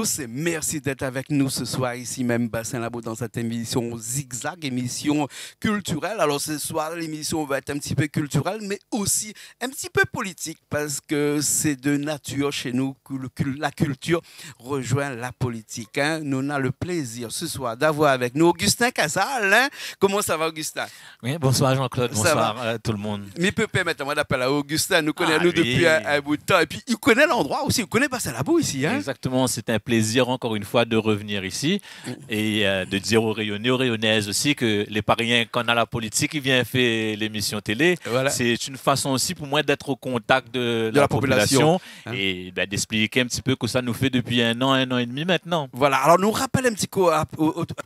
tous et merci d'être avec nous ce soir ici même Bassin Labo dans cette émission Zigzag, émission culturelle. Alors ce soir l'émission va être un petit peu culturelle mais aussi un petit peu politique parce que c'est de nature chez nous que la culture rejoint la politique. Hein. Nous avons le plaisir ce soir d'avoir avec nous Augustin Casal. Hein. Comment ça va Augustin? Oui, bonsoir Jean-Claude, bonsoir à tout le monde. Mais peut permettre moi d'appeler à Augustin, nous connaissons depuis un bout de temps et puis il connaît l'endroit aussi, il connaît Bassin Labo ici. Hein. Exactement, c'est un plaisir encore une fois de revenir ici et de dire aux Rayonnais, aux Rayonnaises aussi que les pariens qu'on a la politique, qui vient faire l'émission télé, voilà. C'est une façon aussi pour moi d'être au contact de la population hein. Et d'expliquer un petit peu que ça nous fait depuis un an et demi maintenant. Voilà, alors nous rappelle un petit peu à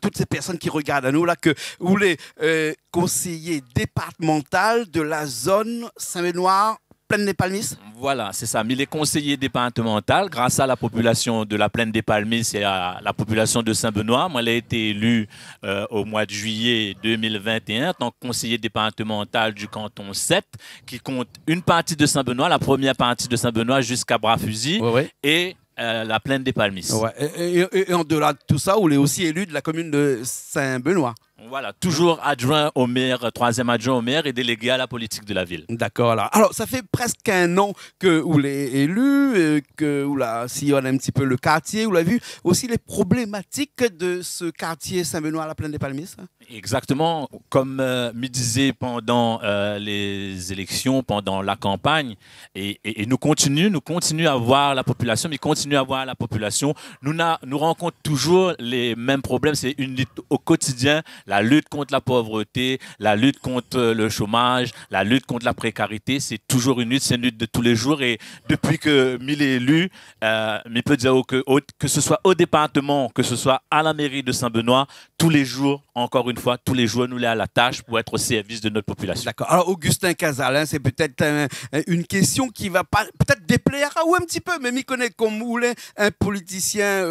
toutes ces personnes qui regardent à nous là que vous les conseillers départemental de la zone Saint-Benoît Plaine des Palmisses. Voilà, c'est ça. Mais les conseillers départementaux, grâce à la population de la Plaine des Palmisses et à la population de Saint-Benoît, moi, j'ai été élu au mois de juillet 2021 en tant que conseiller départemental du canton 7, qui compte une partie de Saint-Benoît, la première partie de Saint-Benoît jusqu'à Bras-Fusil, et la Plaine des Palmisses. Ouais. Et en-delà de tout ça, vous êtes aussi élu de la commune de Saint-Benoît. Voilà, toujours adjoint au maire, troisième adjoint au maire et délégué à la politique de la ville. D'accord. Alors, ça fait presque un an que vous l'avez élu, que vous l'avez sillonné un petit peu le quartier, vous l'avez vu aussi les problématiques de ce quartier Saint-Benoît à la Plaine des Palmisses. Exactement. Comme me disait pendant les élections, pendant la campagne, et nous continuons à voir la population, mais continuons à voir la population. Nous rencontrons toujours les mêmes problèmes. C'est une lutte au quotidien. La lutte contre la pauvreté, la lutte contre le chômage, la lutte contre la précarité, c'est toujours une lutte de tous les jours. Et depuis que je suis élu, je peux dire que ce soit au département, que ce soit à la mairie de Saint-Benoît, tous les jours, encore une fois, tous les jours, nous sommes à la tâche pour être au service de notre population. D'accord. Alors, Augustin Casal, hein, c'est peut-être une question qui va pas peut-être déplaire ou un petit peu, mais m'y connaît comme vous voulez, un politicien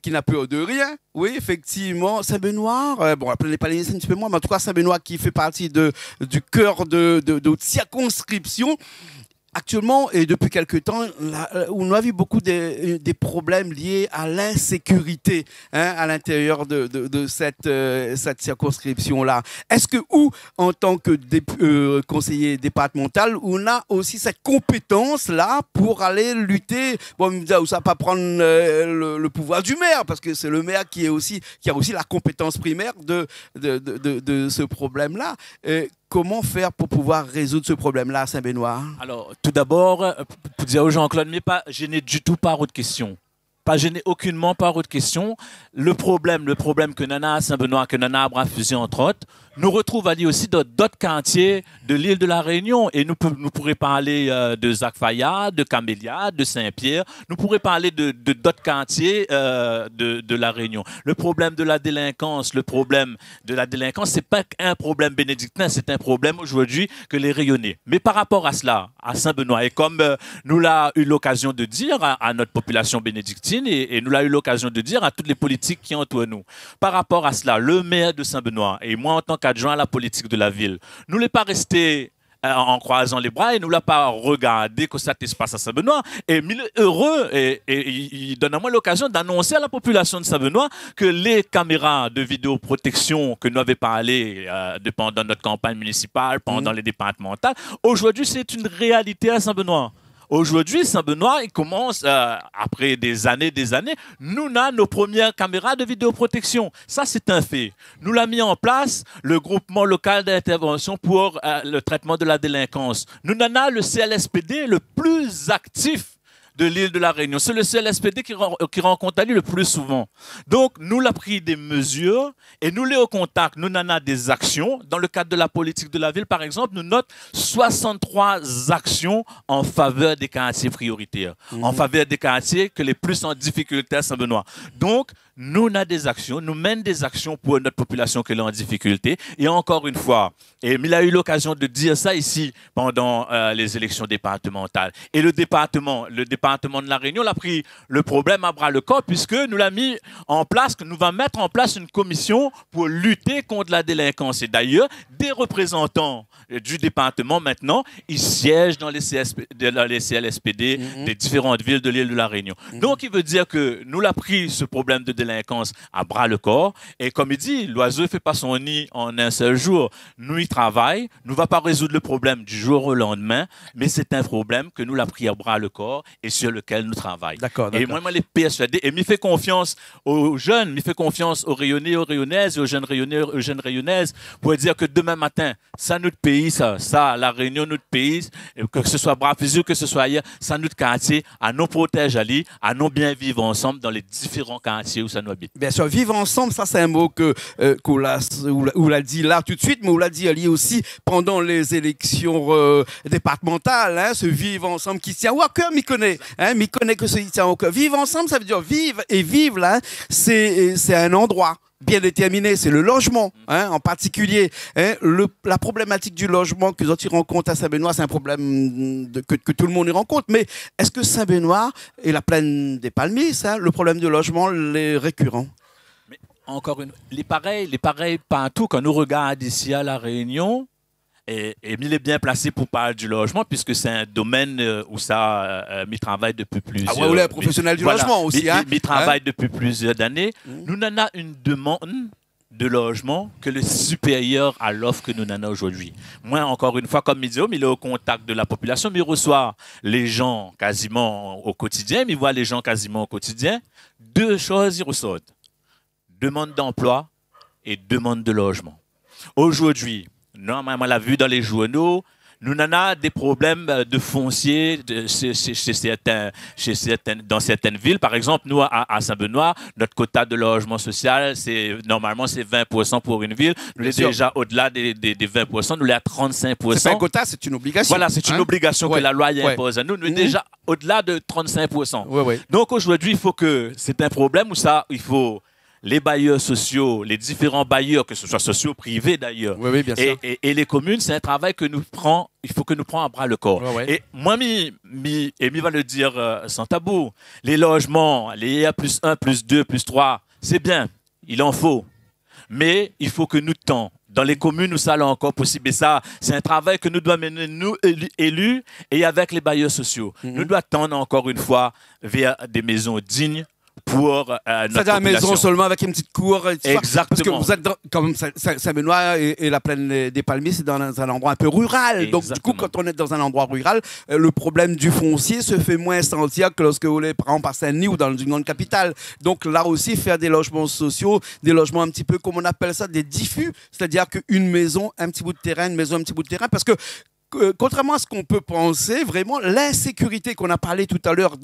qui n'a peur de rien. Oui, effectivement, Saint-Benoît, bon, appelez les Palmisses un petit peu moins, mais en tout cas, Saint-Benoît qui fait partie du cœur de circonscription. Actuellement, et depuis quelque temps, on a vu beaucoup des problèmes liés à l'insécurité hein, à l'intérieur de cette circonscription-là. Est-ce que, en tant que conseiller départemental, on a aussi cette compétence-là pour aller lutter, bon, ça ne va pas prendre le pouvoir du maire, parce que c'est le maire qui a aussi la compétence primaire de ce problème-là. Comment faire pour pouvoir résoudre ce problème-là à Saint-Benoît? Alors, tout d'abord, pour dire aux Jean-Claude, mais pas gêné du tout par autre question. Pas gêné aucunement par autre question. Le problème que Nana à Saint-Benoît, que Nana à Bras-Fusil, entre autres, nous retrouve aller aussi dans d'autres quartiers de l'île de la Réunion. Et nous pourrions parler de Zac-Fayad, de Camélia, de Saint-Pierre. Nous pourrions parler de d'autres quartiers de la Réunion. Le problème de la délinquance, c'est pas un problème bénédictin, c'est un problème aujourd'hui que les Rayonnais. Mais par rapport à cela, à Saint-Benoît, et comme nous l'avons eu l'occasion de dire à notre population bénédictine, et nous l'avons eu l'occasion de dire à toutes les politiques qui entourent nous, par rapport à cela, le maire de Saint-Benoît et moi en tant qu'adjoint à la politique de la ville, nous ne l'avons pas resté en croisant les bras et nous ne l'avons pas regardé que ça se passe à Saint-Benoît. Et heureux, et il donne à moi l'occasion d'annoncer à la population de Saint-Benoît que les caméras de vidéoprotection que nous avions parlé pendant notre campagne municipale, pendant les départementales, aujourd'hui c'est une réalité à Saint-Benoît. Aujourd'hui, Saint-Benoît, il commence, après des années, nous avons nos premières caméras de vidéoprotection. Ça, c'est un fait. Nous l'avons mis en place, le groupement local d'intervention pour le traitement de la délinquance. Nous avons le CLSPD le plus actif de l'île de la Réunion. C'est le CLSPD qui rencontre lui le plus souvent. Donc, nous l'avons pris des mesures et nous les au contact. Nous en avons des actions. Dans le cadre de la politique de la ville, par exemple, nous notons 63 actions en faveur des quartiers prioritaires, en faveur des quartiers que les plus en difficulté à Saint-Benoît. Donc, nous avons des actions, nous menons des actions pour notre population qui est en difficulté. Et encore une fois, et il a eu l'occasion de dire ça ici pendant les élections départementales. Et le département de La Réunion a pris le problème à bras le corps puisque nous l'a mis en place, que nous allons mettre en place une commission pour lutter contre la délinquance. Et d'ailleurs, des représentants du département maintenant, ils siègent dans les CLSPD des différentes villes de l'île de La Réunion. Donc, il veut dire que nous l'avons pris ce problème de délinquance à bras le corps. Et comme il dit, l'oiseau ne fait pas son nid en un seul jour. Nous y travaillons. Nous ne va pas résoudre le problème du jour au lendemain, mais c'est un problème que nous l'avons pris à bras le corps et sur lequel nous travaillons. Et moi, les persuadé, et m'y fait confiance aux jeunes, m'y fait confiance aux Rayonnais, aux Rayonnaises et aux jeunes Rayonnais, aux jeunes Rayonnaises pour dire que demain matin, ça notre pays, ça, La Réunion, notre pays, que ce soit Brafusil, que ce soit ailleurs, ça notre quartier, à nous protège à nous bien vivre ensemble dans les différents quartiers où ça nous habite. Bien sûr, vivre ensemble, ça c'est un mot qu'on l'a dit là tout de suite, mais on l'a dit Ali aussi pendant les élections départementales, hein, ce vivre ensemble qui tient au cœur, m'y connaît que ce qui tient au cœur. Vivre ensemble, ça veut dire vivre, et vivre là, c'est un endroit bien déterminé, c'est le logement, hein, en particulier. Hein, la problématique du logement que vous rencontrez à Saint-Benoît, c'est un problème que tout le monde y rencontre. Mais est-ce que Saint-Benoît et la plaine des Palmiers, ça, le problème de logement, les récurrent? Mais encore une, les pareils partout. Quand nous regardons ici à La Réunion, et il est bien placé pour parler du logement, puisque c'est un domaine où ça travaille depuis plusieurs années. Ah ouais, professionnel du logement aussi. Il travaille depuis plusieurs années. Nous n'en avons une demande de logement que le supérieur à l'offre que nous en avons aujourd'hui. Moi, encore une fois, comme il dit, il est au contact de la population, mais il reçoit les gens quasiment au quotidien, mais il voit les gens quasiment au quotidien. Deux choses, il ressortent. Demande d'emploi et demande de logement. Aujourd'hui, normalement, on l'a vu dans les journaux, nous en avons des problèmes de foncier dans certaines villes. Par exemple, nous, à Saint-Benoît, notre quota de logement social, normalement, c'est 20% pour une ville. Nous sommes déjà au-delà des 20%, nous sommes à 35%. C'est pas un quota, c'est une obligation. Voilà, c'est une obligation que la loi impose à nous. Nous sommes déjà au-delà de 35%. Donc aujourd'hui, il faut que c'est un problème où ça, il faut les bailleurs sociaux, les différents bailleurs, que ce soit sociaux, privés d'ailleurs, et les communes, c'est un travail que nous prend, il faut que nous prenions à bras le corps. Et moi, mi va le dire sans tabou, les logements, les A+1, +2, +3, c'est bien, il en faut. Mais il faut que nous tentons. Dans les communes où ça l'est encore possible. Et ça, c'est un travail que nous devons mener, nous, élus, et avec les bailleurs sociaux. Nous devons tendre encore une fois vers des maisons dignes, pour notre c'est-à-dire la maison seulement avec une petite cour. Exactement. Parce que vous êtes comme Saint-Benoît et la plaine des Palmiers, c'est dans un endroit un peu rural. Exactement. Donc du coup, quand on est dans un endroit rural, le problème du foncier se fait moins sentir que lorsque vous les prenez par Saint-Denis ou dans une grande capitale. Donc là aussi, faire des logements sociaux, des logements un petit peu, comme on appelle ça, des diffus, c'est-à-dire qu'une maison, un petit bout de terrain, une maison, un petit bout de terrain, parce que contrairement à ce qu'on peut penser, vraiment, l'insécurité qu'on a parlé tout à l'heure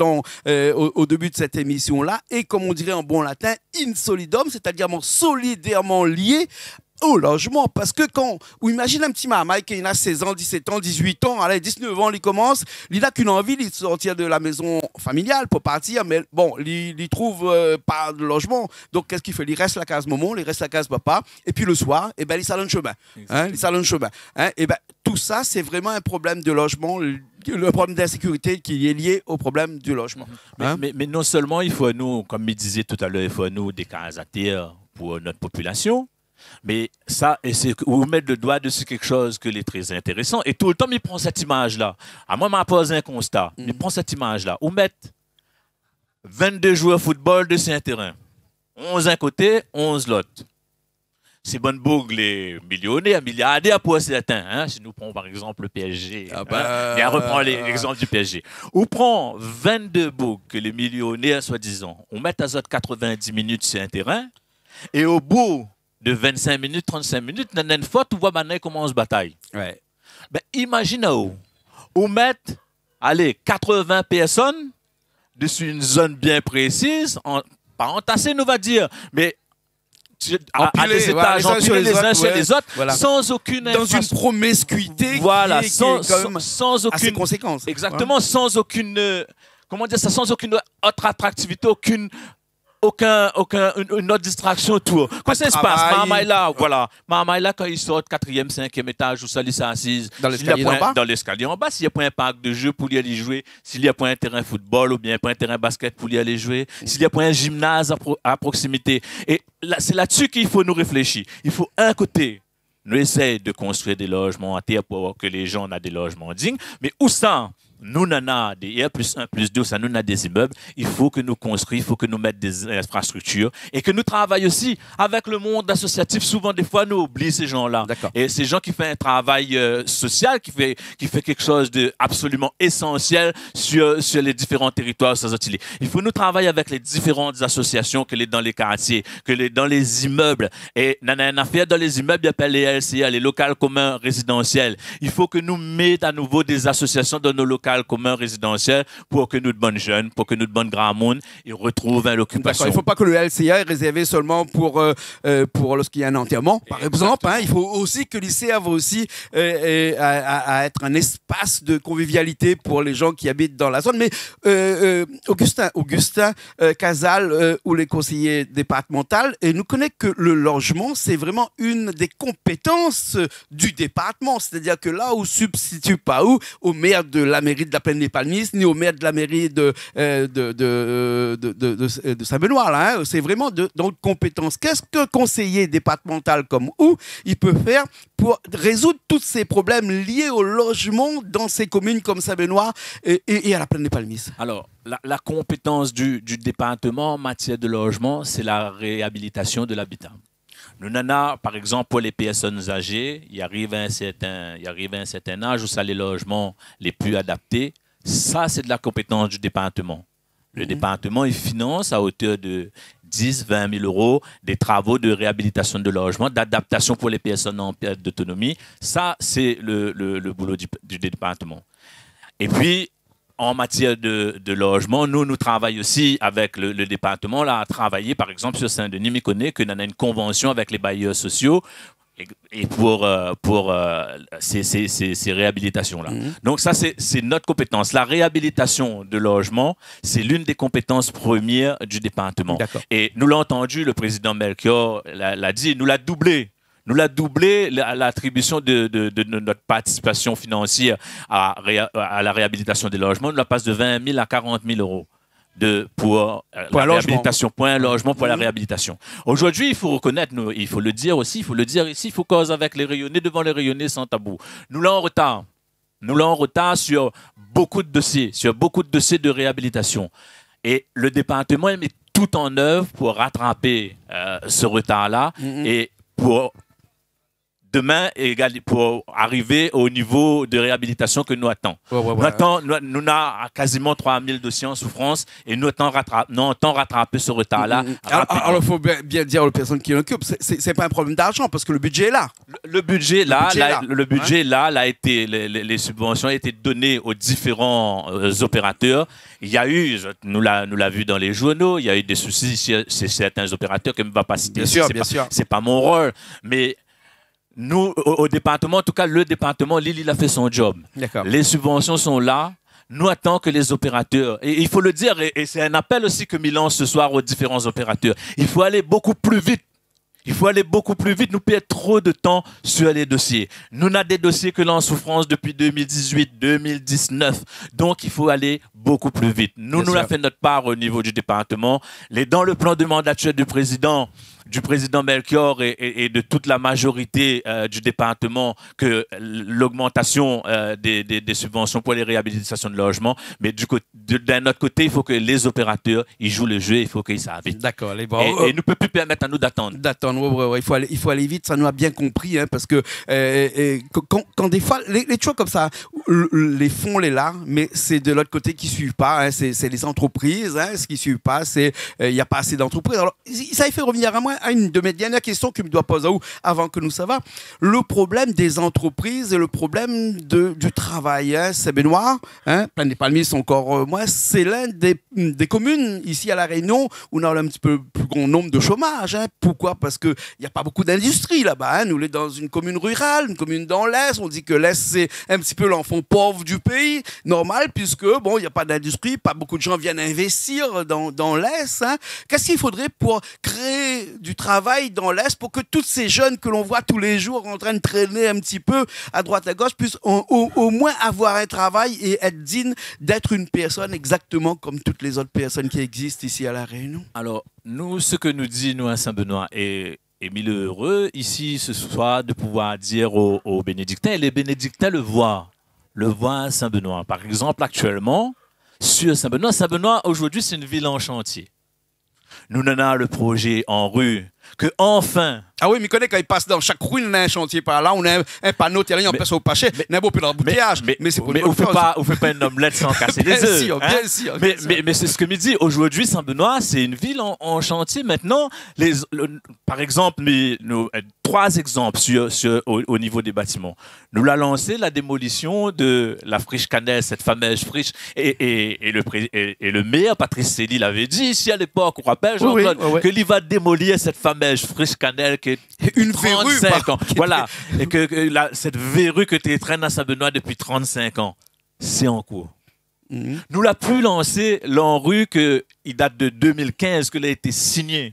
au début de cette émission-là est, comme on dirait en bon latin, in solidum, c'est-à-dire solidairement lié au logement. Parce que ou imagine un petit mamaï qui a 16 ans, 17 ans, 18 ans, allez, 19 ans, il commence, il n'a qu'une envie de sortir de la maison familiale pour partir, mais bon, il trouve pas de logement. Donc, qu'est-ce qu'il fait? Il reste la case maman, il reste la case papa, et puis le soir, eh ben, il salonne chemin. Et ben, tout ça, c'est vraiment un problème de logement, le problème d'insécurité qui est lié au problème du logement. Mais non seulement il faut nous, comme il disait tout à l'heure, il faut nous des cases à terre pour notre population, mais ça, c'est vous mettre le doigt dessus quelque chose qui est très intéressant. Et tout le temps, il prend cette image-là. À moi, je pose un constat. Il prend cette image-là. Vous mettez 22 joueurs de football de un terrain. 11 d'un côté, 11 l'autre. C'est bonne boucle, les millionnaires, milliardaires pour certains. Hein? Si nous prenons par exemple le PSG, et on reprend l'exemple du PSG. On prend 22 boucles que les millionnaires, soi-disant, on met à 90 minutes sur un terrain, et au bout de 25 minutes, 35 minutes, il y a une faute, tu vois maintenant comment on se bataille. Ben, imaginez-vous, on met 80 personnes dessus une zone bien précise, pas entassée, nous va dire, mais à des étages, empilés les uns sur les autres, sans aucune dans une promiscuité sans aucune assez conséquence. Exactement, sans aucune, comment dire ça, sans aucune autre attractivité, aucune une autre distraction autour. Quand ça se passe, Maman voilà. Maman là, quand il sort 4e, 5e étage, où ça lui s'assise. Dans l'escalier en bas? Dans l'escalier en bas, s'il n'y a pas un parc de jeu pour y aller jouer, s'il n'y a pas un terrain football ou bien pas un terrain basket pour y aller jouer, s'il n'y a pas un gymnase à proximité. Et là, c'est là-dessus qu'il faut nous réfléchir. Il faut, un côté, nous essayer de construire des logements à terre pour que les gens aient des logements dignes, mais où ça? Nous, on a des R+1+2, ça nous on a des immeubles. Il faut que nous construisons, il faut que nous mettions des infrastructures et que nous travaillions aussi avec le monde associatif. Souvent, des fois, nous oublions ces gens-là. Et ces gens qui font un travail social, qui fait quelque chose d'absolument essentiel sur les différents territoires. Il faut nous travailler avec les différentes associations que les dans les quartiers, que les dans les immeubles. Et on a une affaire dans les immeubles, il appelle les LCA, les locales communs résidentiels. Il faut que nous mettions à nouveau des associations dans nos locales commun résidentiel pour que nous de bonnes jeunes, pour que nous de bonnes grands monde ils retrouvent l'occupation. Il ne faut pas que le LCA est réservé seulement pour lorsqu'il y a un enterrement, par exemple. Il faut aussi que l'ICA va aussi à être un espace de convivialité pour les gens qui habitent dans la zone. Mais Augustin Casal, ou les conseillers départementaux, et nous connaît que le logement, c'est vraiment une des compétences du département. C'est-à-dire que là où substitue pas au maire de la mairie de la Plaine des Palmiers, ni au maire de la mairie de Saint-Benoît. C'est vraiment dans compétences. Qu'est-ce qu'un conseiller départemental comme il peut faire pour résoudre tous ces problèmes liés au logement dans ces communes comme Saint-Benoît et à la Plaine des Palmiers? Alors, la compétence du département en matière de logement, c'est la réhabilitation de l'habitat. Nous en avons, par exemple, pour les personnes âgées, il arrive à un certain âge où ça les logements les plus adaptés. Ça, c'est de la compétence du département. Le département, il finance à hauteur de 10-20 000 euros des travaux de réhabilitation de logement, d'adaptation pour les personnes en perte d'autonomie. Ça, c'est le boulot du département. Et puis, en matière de logement, nous travaillons aussi avec le département là, à travailler, par exemple, sur Saint-Denis, mais connaît que nous avons une convention avec les bailleurs sociaux et pour ces réhabilitations-là. Donc ça, c'est notre compétence. La réhabilitation de logement, c'est l'une des compétences premières du département. Et nous l'avons entendu, le président Melchior l'a dit, nous l'a doublé. Nous l'a doublé l'attribution de notre participation financière à la réhabilitation des logements. Nous la passe de 20 000 à 40 000 euros pour la réhabilitation, pour un logement, pour la réhabilitation. Aujourd'hui, il faut reconnaître, il faut le dire aussi, il faut le dire ici, il faut cause avec les rayonnés, devant les rayonnés sans tabou. Nous l'avons en retard. Nous l'avons en retard sur beaucoup de dossiers de réhabilitation. Et le département met tout en œuvre pour rattraper ce retard-là et pour demain, pour arriver au niveau de réhabilitation que nous attendons. Nous avons quasiment 3 000 dossiers en souffrance et nous entendons rattraper ce retard-là. Alors, il faut bien dire aux personnes qui l'occupent, ce n'est pas un problème d'argent parce que le budget est là. Le budget a été, les subventions ont été données aux différents opérateurs. Il y a eu, nous l'avons vu dans les journaux, il y a eu des soucis chez certains opérateurs que je ne vais pas citer. Bien sûr. C'est pas mon rôle, mais nous, au département, en tout cas, le département, il a fait son job. Les subventions sont là. Nous attendons que les opérateurs, et il faut le dire, et c'est un appel aussi que Milan ce soir aux différents opérateurs, il faut aller beaucoup plus vite. Il faut aller beaucoup plus vite. Nous perdons trop de temps sur les dossiers. Nous avons des dossiers que l'on en souffrance depuis 2018, 2019. Donc, il faut aller beaucoup plus vite. Nous avons fait notre part au niveau du département. Dans le plan de mandature du président Melchior et de toute la majorité du département, que l'augmentation des subventions pour les réhabilitations de logements. Mais d'un autre côté, il faut que les opérateurs ils jouent le jeu, il faut qu'ils savent vite. D'accord. Et ne peut plus permettre à nous d'attendre. Il faut aller vite, ça nous a bien compris, parce que quand des fois, les choses comme ça, les fonds, les là, mais c'est de l'autre côté qui ne suivent pas, c'est les entreprises, ce qui ne suivent pas, il n'y a pas assez d'entreprises. Alors, ça il fait revenir à moi une de mes dernières questions que je dois poser à vous avant que nous ça va. Le problème des entreprises et le problème du travail, hein, c'est Benoît, hein, Plaine des Palmiers sont encore moi, c'est l'un des communes ici à La Réunion où on a un petit peu plus grand nombre de chômage. Hein. Pourquoi? Parce qu'il n'y a pas beaucoup d'industrie là-bas. Hein. Nous, on est dans une commune rurale, une commune dans l'Est. On dit que l'Est, c'est un petit peu l'enfant pauvre du pays. Normal, puisque, bon, il n'y a pas d'industrie, pas beaucoup de gens viennent investir dans l'Est. Hein. Qu'est-ce qu'il faudrait pour créer du travail dans l'Est pour que tous ces jeunes que l'on voit tous les jours en train de traîner un petit peu à droite à gauche puissent au moins avoir un travail et être digne d'être une personne exactement comme toutes les autres personnes qui existent ici à La Réunion? Alors, nous, ce que nous dit, nous, à Saint-Benoît, et Émile heureux ici ce soir de pouvoir dire aux bénédictins, et les bénédictins le voient à Saint-Benoît. Par exemple, actuellement, sur Saint-Benoît aujourd'hui, c'est une ville en chantier. Nous en avons le projet en rue, que enfin... Ah oui, mais connais quand il passe dans chaque rue, on a un chantier par là, on a un panneau terrien, on passe au pachet, on a un beau peu d'embouteillage. Mais c'est pour on fait pas une omelette sans casser les œufs. Bien sûr. Mais c'est ce que me dit. Aujourd'hui, Saint-Benoît, c'est une ville en chantier. Maintenant, par exemple, 3 exemples au niveau des bâtiments. Nous l'avons lancé la démolition de la friche Canel, cette fameuse friche, et le maire, Patrice Célie, l'avait dit ici à l'époque, on rappelle, Jean-Claude, qu'il va démolir cette fameuse friche Canel qui est une verrue, 35 ans. Voilà. Et cette verrue que tu traînes à Saint-Benoît depuis 35 ans, c'est en cours. Nous l'avons pu lancer l'ANRU il date de 2015, qu'il a été signé.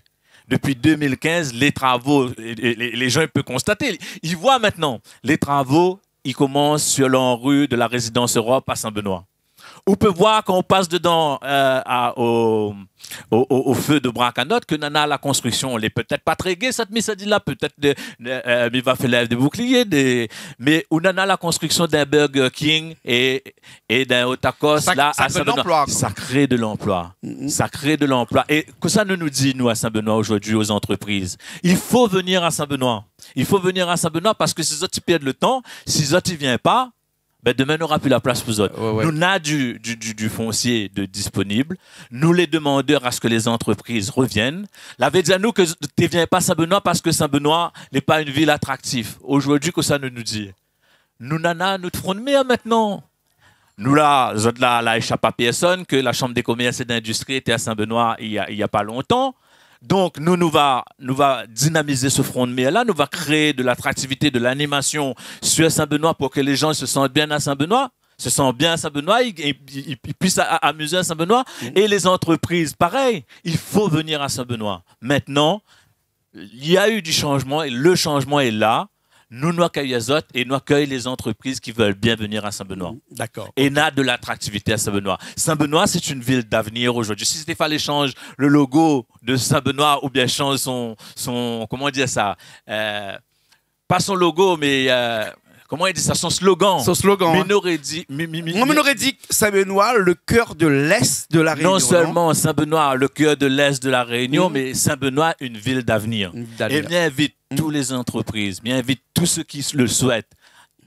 Depuis 2015, les travaux, les gens peuvent constater, ils voient maintenant, les travaux, ils commencent sur l'ANRU de la résidence Europe à Saint-Benoît. On peut voir quand on passe dedans au feu de Bracanotte que nana la construction, elle est peut-être pas très gaie cette mise là, peut-être il va faire des boucliers, mais on a la construction d'un Burger King et d'un Otakos là à Saint-Benoît. Ça crée de l'emploi. Ça crée de l'emploi. Et que ça nous dit, nous, à Saint-Benoît aujourd'hui, aux entreprises, il faut venir à Saint-Benoît. Il faut venir à Saint-Benoît parce que si les autres ils perdent le temps, si les autres ils viennent pas, ben demain, on n'aura plus la place pour eux. Ouais. Nous avons du foncier disponible. Nous les demandeurs à ce que les entreprises reviennent. L'avait dit à nous que tu ne viens pas à Saint-Benoît parce que Saint-Benoît n'est pas une ville attractive. Aujourd'hui, que ça nous dit. Nous n'avons notre front de mer maintenant. Nous là, échappé à personne que la Chambre des commerces et d'industrie était à Saint-Benoît il y a pas longtemps. Donc, nous va dynamiser ce front de mer-là, nous va créer de l'attractivité, de l'animation sur Saint-Benoît pour que les gens se sentent bien à Saint-Benoît, ils puissent amuser à Saint-Benoît. Et les entreprises, pareil, il faut venir à Saint-Benoît. Maintenant, il y a eu du changement et le changement est là. Nous accueillons les autres et nous accueillons les entreprises qui veulent bien venir à Saint-Benoît. D'accord. Et n'a de l'attractivité à Saint-Benoît. Saint-Benoît, c'est une ville d'avenir aujourd'hui. Si c'était fallait changer le logo de Saint-Benoît ou bien changer son comment dire ça, pas son logo, mais comment il dit ça, son slogan. Son slogan. Mais m'aurait dit Saint-Benoît, le cœur de l'Est de la Réunion. Non seulement Saint-Benoît, le cœur de l'Est de la Réunion, mais Saint-Benoît, une ville d'avenir. Et bien invite toutes les entreprises, bien invite tous ceux qui le souhaitent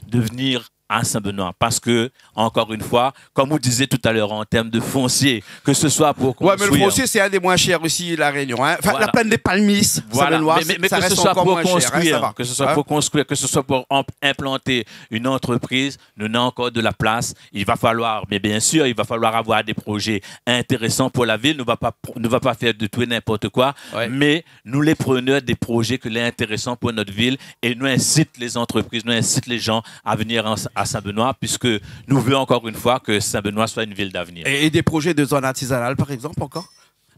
de venir à Saint-Benoît. Parce que, encore une fois, comme vous disiez tout à l'heure, en termes de foncier, que ce soit pour construire... Oui, mais le foncier, c'est un des moins chers aussi, La Réunion. Hein. Enfin, voilà. La plaine des Palmis, voilà. Saint-Benoît, mais ça que reste ce soit encore pour moins construire, cher, hein, que ce soit pour construire, que ce soit pour implanter une entreprise, nous avons encore de la place. Il va falloir, mais bien sûr, il va falloir avoir des projets intéressants pour la ville. Nous ne va pas faire de tout et n'importe quoi, mais nous les preneurs des projets que les intéressants pour notre ville et nous incite les entreprises, nous incite les gens à venir à Saint-Benoît, puisque nous voulons encore une fois que Saint-Benoît soit une ville d'avenir. Et des projets de zone artisanale, par exemple, encore?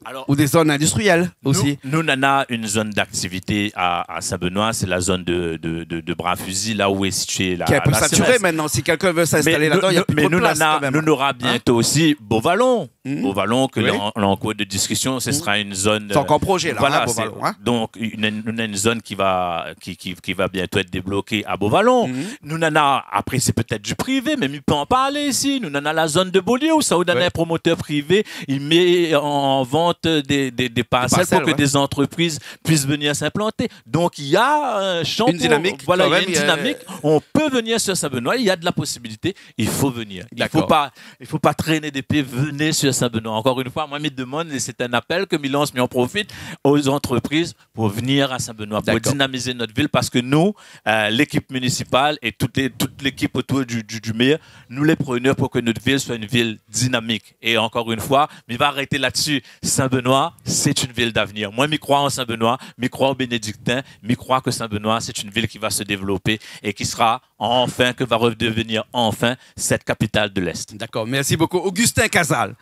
Alors, ou des zones industrielles aussi. Nous avons une zone d'activité à Saint-Benoît, c'est la zone de Bras-Fusil, là où est située la. Qui est un peu saturée maintenant. Si quelqu'un veut s'installer là-dedans, il y a plus de place. Mais nous aurons bientôt aussi Beauvallon. Beauvallon, que en cours de discussion, ce sera une zone. C'est encore projet là. Voilà, Beauvallon. Donc, nous avons une zone qui va bientôt être débloquée à Beauvallon. Nous avons, après, c'est peut-être du privé, mais il peut en parler ici. Nous avons la zone de Beaulieu où ça, où un promoteur privé, il met en vente des parcelles pour que des entreprises puissent venir s'implanter. Donc, il y a un champ une dynamique. Voilà, il y a une dynamique. On peut venir sur Saint-Benoît. Il y a de la possibilité. Il faut venir. Il ne faut pas traîner des pieds. Venez sur Saint-Benoît. Encore une fois, moi, je me demande, et c'est un appel que je lance, mais on profite aux entreprises pour venir à Saint-Benoît, pour dynamiser notre ville, parce que nous, l'équipe municipale et toute l'équipe autour du maire, nous les prenons pour que notre ville soit une ville dynamique. Et encore une fois, mais va arrêter là-dessus. Saint-Benoît, c'est une ville d'avenir. Moi, je crois en Saint-Benoît, je crois aux bénédictins, je crois que Saint-Benoît, c'est une ville qui va se développer et qui sera que va redevenir enfin cette capitale de l'Est. D'accord, merci beaucoup. Augustin Casal,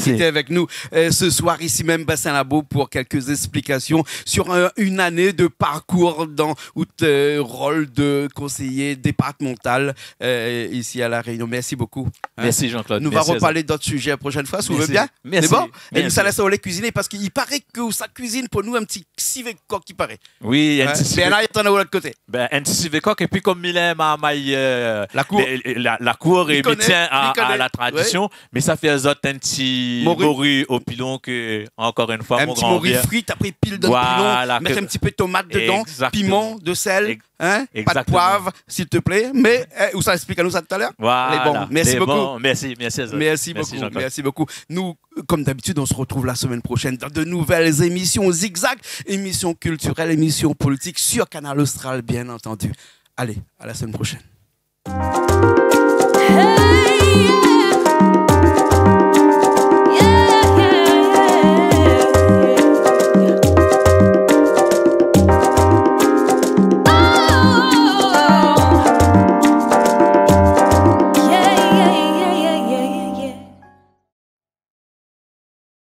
qui était avec nous ce soir ici même, Bassin-Labo, pour quelques explications sur une année de parcours dans le rôle de conseiller départemental ici à La Réunion. Merci beaucoup. Merci Jean-Claude. Nous allons reparler d'autres sujets la prochaine fois, si vous voulez bien. Merci. C'est bon? Et nous, ça laisse aller cuisiner parce qu'il paraît que ça cuisine pour nous un petit civet-coq qui paraît. Oui, un petit civet-coq. Ben, de l'autre côté. Ben, un petit civet-coq, et puis comme il aime la cour, la cour et il tient à la tradition, mais ça fait un petit morue au pilon que, encore une fois, un mon petit grand morue frite, après pile de pilon, mettre un petit peu de tomate dedans, piment, de sel, pas de poivre, s'il te plaît. Mais, où ça explique à nous ça tout à l'heure? Voilà. Bon. Merci beaucoup. Merci beaucoup. Nous, comme d'habitude, on se retrouve la semaine prochaine dans de nouvelles émissions Zigzag, émissions culturelles, émissions politiques sur Canal Austral, bien entendu. Allez, à la semaine prochaine. Hey, yeah.